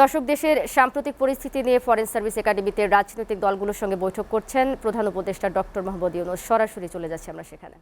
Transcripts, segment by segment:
দর্শক, দেশের সাম্প্রতিক পরিস্থিতি নিয়ে ফরেন সার্ভিস একাডেমিতে রাজনৈতিক দলগুলোর সঙ্গে বৈঠক করছেন প্রধান উপদেষ্টা ডক্টর মোহাম্মদ ইউনূস। সরাসরি চলে যাচ্ছি আমরা সেখানে।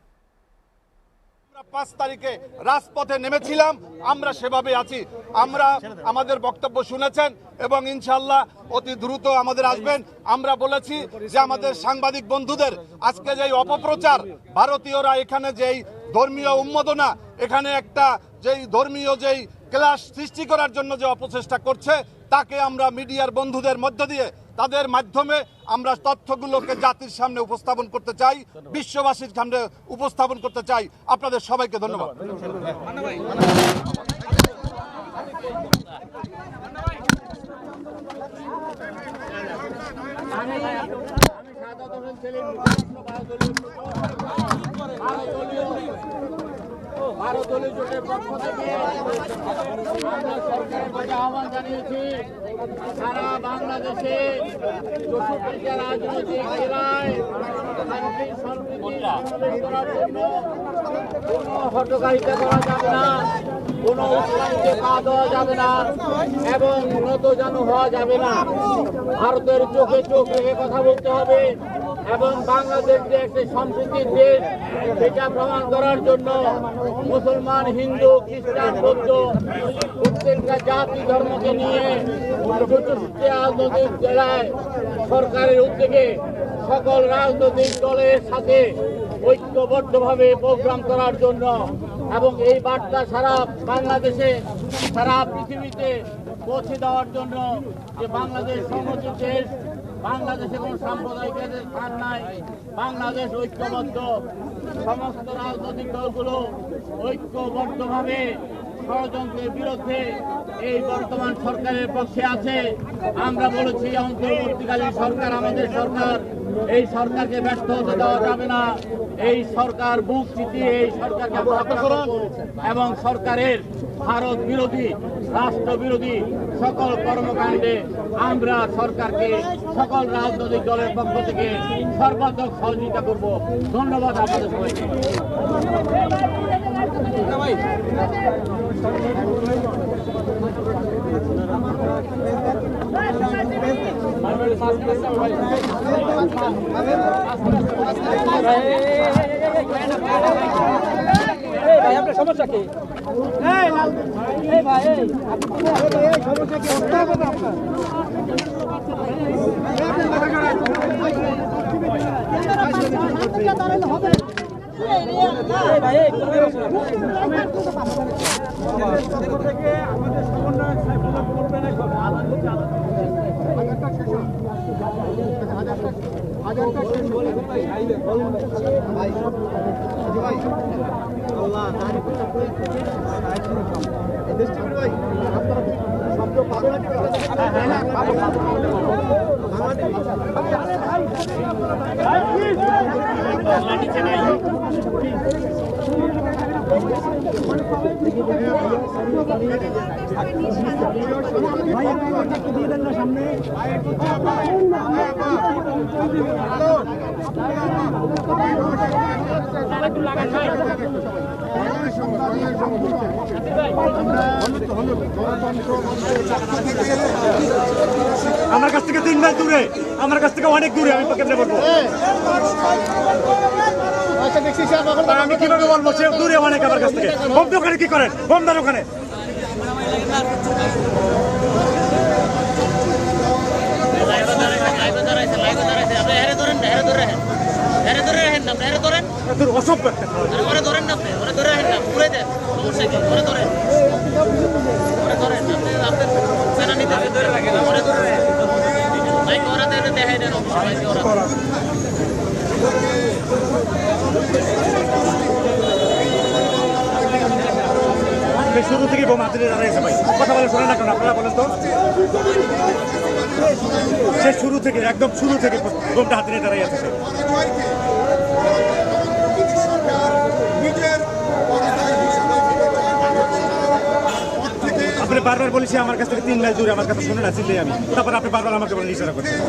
5 তারিখে রাজপথে নেমেছিলাম, আমরা সেভাবে আছি। আমরা আমাদের বক্তব্য শুনেছেন এবং ইনশাআল্লাহ অতি দ্রুত আমাদের আসবেন। আমরা বলেছি যে আমাদের সাংবাদিক বন্ধুদের আজকে যেই অপপ্রচার, ভারতীয়রা এখানে যেই ধর্মীয় উন্মাদনা, এখানে একটা যেই ধর্মীয় যেই ক্লাস সৃষ্টি করার জন্য যে অপচেষ্টা করছে, তাকে আমরা মিডিয়ার বন্ধুদের মধ্য দিয়ে তাদের মাধ্যমে আমরা তথ্যগুলোকে জাতির সামনে উপস্থাপন করতে চাই, বিশ্ববাসীর সামনে উপস্থাপন করতে চাই। আপনাদের সবাইকে ধন্যবাদ। ভারতীয় জোটের পক্ষ থেকে আমরা সরকারের কাছে আহ্বান জানিয়েছি, সারা বাংলাদেশে 64টা রাজনৈতিক জেলায় শান্তি সম্প্রীতি করার জন্য কোনো হটকারিতা করা যাবে না, কোনো উৎসাহিতে পা দেওয়া যাবে না এবং নতজানু হওয়া যাবে না। ভারতের চোখে চোখ রেখে কথা বলতে হবে এবং বাংলাদেশ যে একটি সম্প্রীতির দেশ সেটা প্রমাণ করার জন্য মুসলমান, হিন্দু, খ্রিস্টান, বৌদ্ধ প্রত্যেকটা জাতি ধর্মকে নিয়ে 64টি রাজনৈতিক জেলায় সরকারের উদ্যোগে সকল রাজনৈতিক দলের সাথে ঐক্যবদ্ধভাবে প্রোগ্রাম করার জন্য এবং এই বার্তা সারা বাংলাদেশে, সারা পৃথিবীতে পৌঁছে দেওয়ার জন্য যে বাংলাদেশ সংহতির দেশ, বাংলাদেশে কোনো সাম্প্রদায়িকদের স্থান নাই, বাংলাদেশ ঐক্যবদ্ধ, সমস্ত রাজনৈতিক দলগুলো ঐক্যবদ্ধভাবে ষড়যন্ত্রের বিরুদ্ধে এই বর্তমান সরকারের পক্ষে আছে। আমরা বলেছি অন্তর্বর্তীকালীন সরকার আমাদের সরকার, এই সরকারকে ব্যর্থ হতে দেওয়া যাবে না। এই সরকার বুক চিতিয়ে এই সরকারকে এবং সরকারের ভারত বিরোধী, রাষ্ট্র বিরোধী সকল কর্মকাণ্ডে আমরা সরকারকে সকল রাজনৈতিক দলের পক্ষ থেকে সর্বাত্মক সহযোগিতা করব। ধন্যবাদ আপনাদের সবাইকে। ভাই আপনার সমস্যা কি? ভাই সমস্যা কি? আমাদের সমন্বয় করবেন এখন সামনে আমার কাছ থেকে 3 মাইল দূরে, আমার কাছ থেকে অনেক দূরে, আমি কেমনে বলবো? আমি কিভাবে বলবো? সে দূরে অনেক আমার কাছ থেকে। বোম দোকানে কি করেন? বোম দান ওখানে। অসভ্য একটা শুরু থেকে বোম হাতে দাঁড়িয়েছে ভাই, কথা বলে শোনেন না কেন? আপনারা বলেন তো। সে শুরু থেকে, একদম শুরু থেকে বোমটা হাতে নিয়ে দাঁড়িয়ে আছে। আপনি বারবার বলেছি আমার কাছ থেকে 3 মাইল দূরে, আমার কাছে শুনে না, চিনলেই আমি। তারপর আপনি বারবার আমাকে বলেন ইশারা করছেন।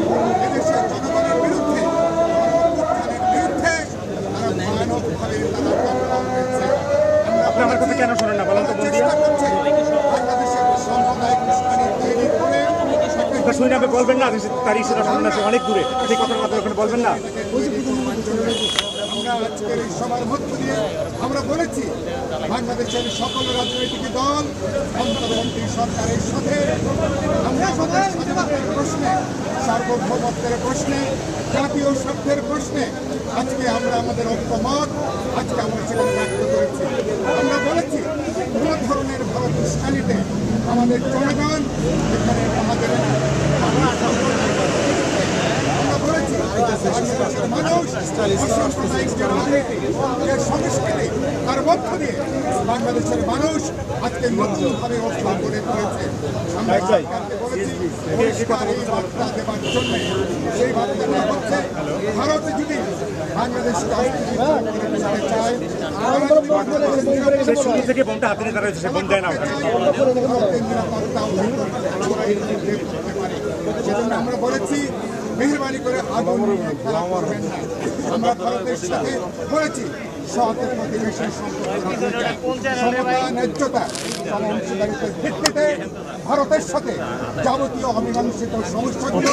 আপনি আমার কথা কেন শোনেন না বলেন তো? বন্ধু তা শুনে আপনি বলবেন না তার ইসেরা সামনে আছে অনেক দূরে, সেই কথার কথা ওখানে বলবেন না? আমরা আজকের এই সভার মধ্য দিয়ে আমরা বলেছি বাংলাদেশের সকল রাজনৈতিক দল অন্তর্বর্তী সরকারের সাথে আমরা আমাদের স্বাধীনতার প্রশ্নে, সার্বভৌমত্বের প্রশ্নে, জাতীয় স্বার্থের প্রশ্নে আজকে আমরা আমাদের ঐক্যমত আজকে আমরা সেখানে ব্যক্ত করেছি। আমরা বলেছি কোনো ধরনের ভারত উস্কানিতে আমাদের জনগণ এখানে আমাদের আমরা বলেছি বাংলাদেশের মানুষ অসাম্প্রদায়িক যে রাজনীতি, যে সংস্কৃতি, তার মধ্য দিয়ে বাংলাদেশের মানুষ আজকে নতুনভাবে অবস্থান করে তুলেছে। আমরা সরকারকে বলেছি পরিষ্কার এই বার্তা দেওয়ার জন্য, সেই বার্তাটা হচ্ছে ভারত যদি বাংলাদেশকে অস্থিতিশীল চায়, সে শুরু থেকে বোমটা হাতে নিয়ে দাঁড়িয়েছে, সে বোম দেয় না ওখানে। সেজন্য আমরা বলেছি মেহরবানি করে আগুন নিয়ে খেলা করবেন না। আমরা ভারতের সাথে বলেছি সহজের প্রতিবেশী সম্পর্ক, সমতা, ন্যায্যতা, অংশীদারিত্বের ভিত্তিতে ভারতের সাথে যাবতীয় অমীমাংসিত সমস্যাগুলো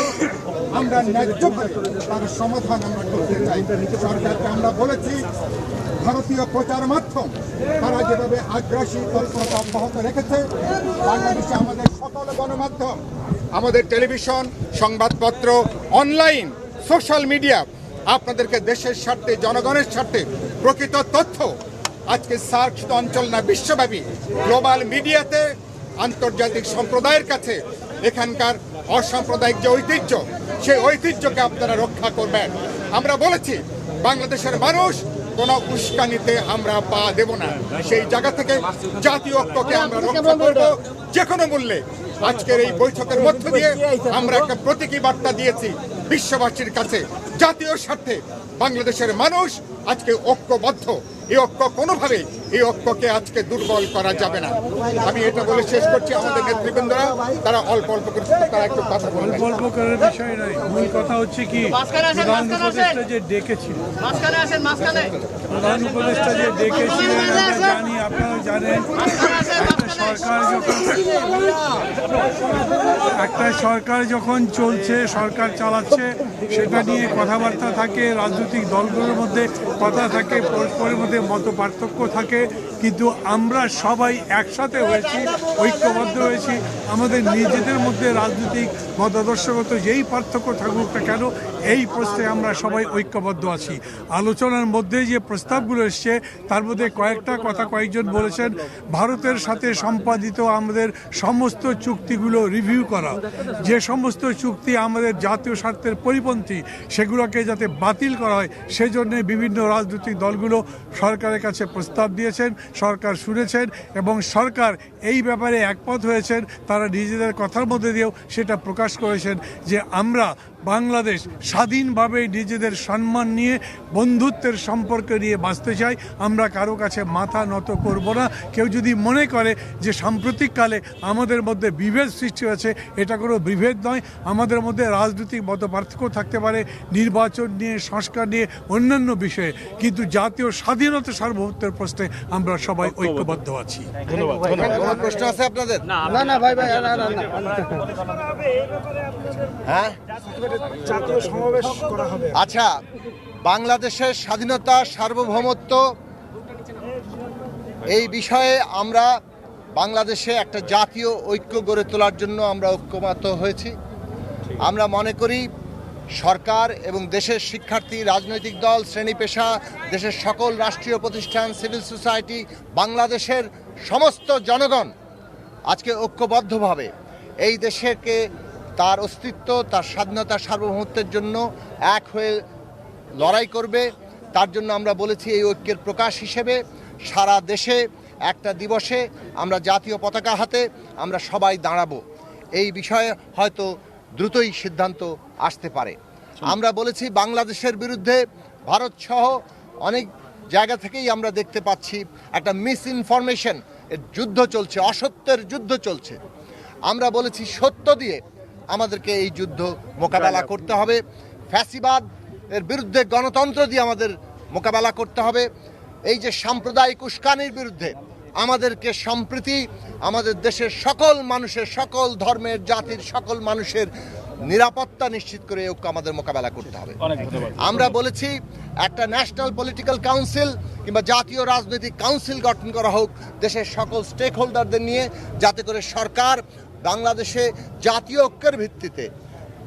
আমরা ন্যায্যভাবে তার সমাধান আমরা করতে চাই। সরকারকে আমরা বলেছি ভারতীয় প্রচার মাধ্যম তারা যেভাবে আগ্রাসী তৎপরতা অব্যাহত রেখেছে, বাংলাদেশে আমাদের সকল গণমাধ্যম, আমাদের টেলিভিশন, সংবাদপত্র, অনলাইন, সোশ্যাল মিডিয়া আপনাদেরকে দেশের স্বার্থে, জনগণের স্বার্থে প্রকৃত তথ্য আজকে সার্ক অঞ্চল না বিশ্বব্যাপী গ্লোবাল মিডিয়াতে আন্তর্জাতিক সম্প্রদায়ের কাছে এখানকার অসাম্প্রদায়িক যে ঐতিহ্য, সেই ঐতিহ্যকে আপনারা রক্ষা করবেন। আমরা বলেছি বাংলাদেশের মানুষ কোনো উস্কানিতে আমরা পা দেব না, সেই জায়গা থেকে জাতীয় ঐক্যকে আমরা রক্ষা করব যে কোনো মূল্যে। আজকের এই বৈঠকের মধ্য দিয়ে আমরা একটা প্রতীকী বার্তা দিয়েছি বিশ্ববাসীর কাছে, জাতীয় স্বার্থে বাংলাদেশের মানুষ আজকে ঐক্যবদ্ধ। এই ঐক্য কোনোভাবে, এই ঐক্যকে আজকে দুর্বল করা যাবে না। আমি এটা বলে শেষ করছি। আমাদের নেতৃবৃন্দরা তারা অল্প অল্প করে তারা একটু কথা বলবেন। গল্প করার বিষয় নয়, মূল কথা হচ্ছে কি প্রধান উপদেষ্টা যে ডেকেছিলেন, প্রধান উপদেষ্টা যে ডেকেছিলেন আমরা জানি, আপনারা জানেন, একটা সরকার যখন চলছে, সরকার চালাচ্ছে, সেটা নিয়ে কথাবার্তা থাকে, রাজনৈতিক দলগুলোর মধ্যে কথা থাকে, পরস্পরের মধ্যে মত পার্থক্য থাকে, কিন্তু আমরা সবাই একসাথে হয়েছি, ঐক্যবদ্ধ হয়েছি। আমাদের নিজেদের মধ্যে রাজনৈতিক মতাদর্শগত যেই পার্থক্য থাকুক না কেন, এই প্রশ্নে আমরা সবাই ঐক্যবদ্ধ আছি। আলোচনার মধ্যে যে প্রস্তাবগুলো এসছে তার মধ্যে কয়েকটা কথা কয়েকজন বলেছেন, ভারতের সাথে সম্পাদিত আমাদের সমস্ত চুক্তিগুলো রিভিউ করা, যে সমস্ত চুক্তি আমাদের জাতীয় স্বার্থের পরিপন্থী সেগুলোকে যাতে বাতিল করা হয়, সেজন্য বিভিন্ন রাজনৈতিক দলগুলো সরকারের কাছে প্রস্তাব দিয়েছেন, সরকার শুনেছেন এবং সরকার এই ব্যাপারে একমত হয়েছেন। তারা নিজেদের কথার মধ্যে দিয়েও সেটা প্রকাশ করেছেন যে আমরা বাংলাদেশ স্বাধীনভাবে নিজেদের সম্মান নিয়ে, বন্ধুত্বের সম্পর্ক নিয়ে বাঁচতে চাই। আমরা কারো কাছে মাথা নত করব না। কেউ যদি মনে করে যে সাম্প্রতিককালে আমাদের মধ্যে বিভেদ সৃষ্টি হয়েছে, এটা কোনো বিভেদ নয়। আমাদের মধ্যে রাজনৈতিক মত পার্থক্য থাকতে পারে, নির্বাচন নিয়ে, সংস্কার নিয়ে, অন্যান্য বিষয়ে, কিন্তু জাতীয় স্বাধীনতা সার্বভৌমত্বের প্রশ্নে আমরা সবাই ঐক্যবদ্ধ আছি। কোনো প্রশ্ন আছে আপনাদের? না ভাই ভাই, হ্যাঁ, জাতীয় সমাবেশ করা হবে। আচ্ছা, বাংলাদেশের স্বাধীনতা, সার্বভৌমত্ব, এই বিষয়ে আমরা বাংলাদেশে একটা জাতীয় ঐক্য গড়ে তোলার জন্য আমরা ঐক্যমত হয়েছি। আমরা মনে করি সরকার এবং দেশের শিক্ষার্থী, রাজনৈতিক দল, শ্রেণী পেশা, দেশের সকল রাষ্ট্রীয় প্রতিষ্ঠান, সিভিল সোসাইটি, বাংলাদেশের সমস্ত জনগণ আজকে ঐক্যবদ্ধভাবে এই দেশকে তার অস্তিত্ব, তার স্বাধীনতা, সার্বভৌমত্বের জন্য এক হয়ে লড়াই করবে। তার জন্য আমরা বলেছি এই ঐক্যের প্রকাশ হিসেবে সারা দেশে একটা দিবসে আমরা জাতীয় পতাকা হাতে আমরা সবাই দাঁড়াবো। এই বিষয়ে হয়তো দ্রুতই সিদ্ধান্ত আসতে পারে। আমরা বলেছি বাংলাদেশের বিরুদ্ধে ভারত সহ অনেক জায়গা থেকেই আমরা দেখতে পাচ্ছি একটা মিস ইনফরমেশন এর যুদ্ধ চলছে, অসত্যের যুদ্ধ চলছে। আমরা বলেছি সত্য দিয়ে আমাদেরকে এই যুদ্ধ মোকাবেলা করতে হবে। ফ্যাসিবাদ এর বিরুদ্ধে গণতন্ত্র দিয়ে আমাদের মোকাবেলা করতে হবে। এই যে সাম্প্রদায়িক উস্কানির বিরুদ্ধে আমাদেরকে সম্প্রীতি, আমাদের দেশের সকল মানুষের, সকল ধর্মের, জাতির সকল মানুষের নিরাপত্তা নিশ্চিত করে এই ঐক্য আমাদের মোকাবেলা করতে হবে। আমরা বলেছি একটা ন্যাশনাল পলিটিক্যাল কাউন্সিল কিংবা জাতীয় রাজনৈতিক কাউন্সিল গঠন করা হোক দেশের সকল স্টেক হোল্ডারদের নিয়ে, যাতে করে সরকার বাংলাদেশে জাতীয় ঐক্যের ভিত্তিতে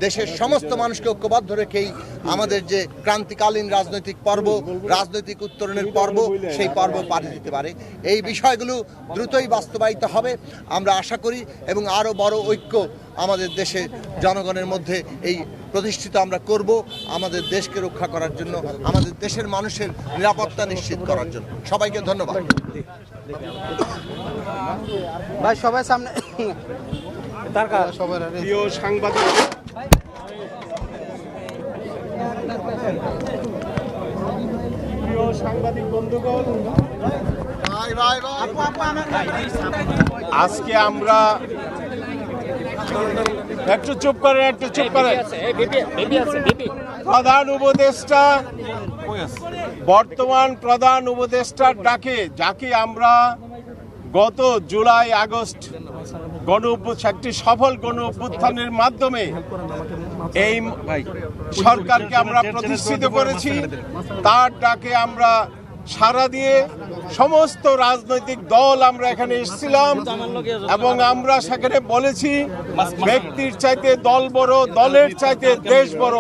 দেশের সমস্ত মানুষকে ঐক্যবদ্ধ রেখেই আমাদের যে ক্রান্তিকালীন রাজনৈতিক পর্ব, রাজনৈতিক উত্তরণের পর্ব, সেই পর্ব পাড়ি দিতে পারে। এই বিষয়গুলো দ্রুতই বাস্তবায়িত হবে আমরা আশা করি, এবং আরও বড় ঐক্য আমাদের দেশের জনগণের মধ্যে এই প্রতিষ্ঠিত আমরা করব, আমাদের দেশকে রক্ষা করার জন্য, আমাদের দেশের মানুষের নিরাপত্তা নিশ্চিত করার জন্য। সবাইকে ধন্যবাদ। ভাই সবাই সামনে প্রিয় সাংবাদিক, প্রিয় সাংবাদিক বন্ধুগণ, আজকে আমরা একটু চুপ করেন, প্রধান উপদেষ্টা, বর্তমান প্রধান উপদেষ্টার ডাকে, যাকে আমরা গত জুলাই আগস্ট একটি সফল গণ অভ্যুত্থানের মাধ্যমে এই সরকারকে আমরা প্রতিষ্ঠিত করেছি, তার ডাকে আমরা সাড়া দিয়ে সমস্ত রাজনৈতিক দল আমরা এখানে এসেছিলাম, এবং আমরা সেখানে বলেছি ব্যক্তির চাইতে দল বড়, দলের চাইতে দেশ বড়।